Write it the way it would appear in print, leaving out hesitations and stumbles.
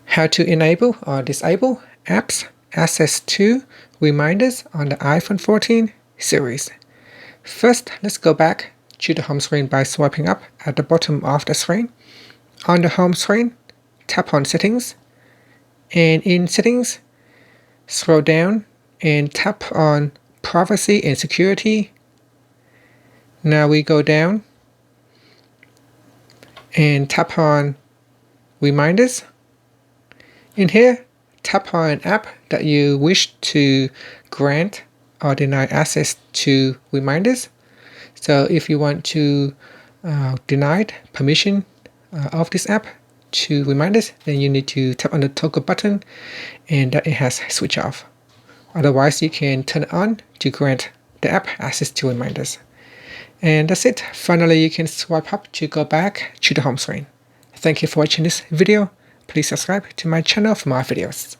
How to enable or disable apps access to reminders on the iPhone 14 series. First, let's go back to the home screen by swiping up at the bottom of the screen. On the home screen, tap on Settings, and in Settings, scroll down and tap on Privacy and Security. Now we go down and tap on Reminders. In here, tap on an app that you wish to grant or deny access to reminders. So if you want to deny permission of this app to reminders, then you need to tap on the toggle button and that it has switch off. Otherwise, you can turn it on to grant the app access to reminders. And that's it. Finally, you can swipe up to go back to the home screen. Thank you for watching this video. Please subscribe to my channel for more videos.